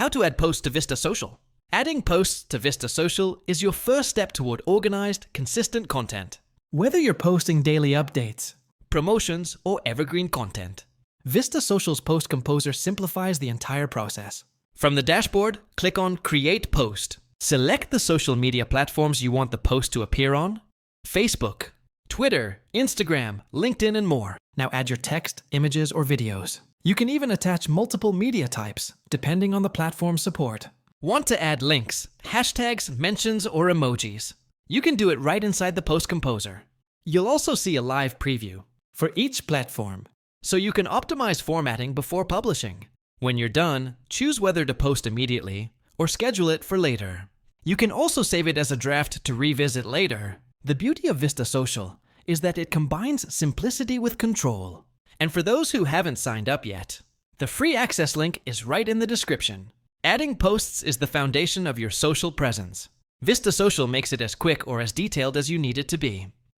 How to add posts to Vista Social. Adding posts to Vista Social is your first step toward organized, consistent content. Whether you're posting daily updates, promotions, or evergreen content, Vista Social's Post Composer simplifies the entire process. From the dashboard, click on Create Post. Select the social media platforms you want the post to appear on: Facebook, Twitter, Instagram, LinkedIn, and more. Now add your text, images, or videos. You can even attach multiple media types, depending on the platform's support. Want to add links, hashtags, mentions, or emojis? You can do it right inside the Post Composer. You'll also see a live preview for each platform, so you can optimize formatting before publishing. When you're done, choose whether to post immediately or schedule it for later. You can also save it as a draft to revisit later. The beauty of Vista Social is that it combines simplicity with control. And for those who haven't signed up yet, the free access link is right in the description. Adding posts is the foundation of your social presence. Vista Social makes it as quick or as detailed as you need it to be.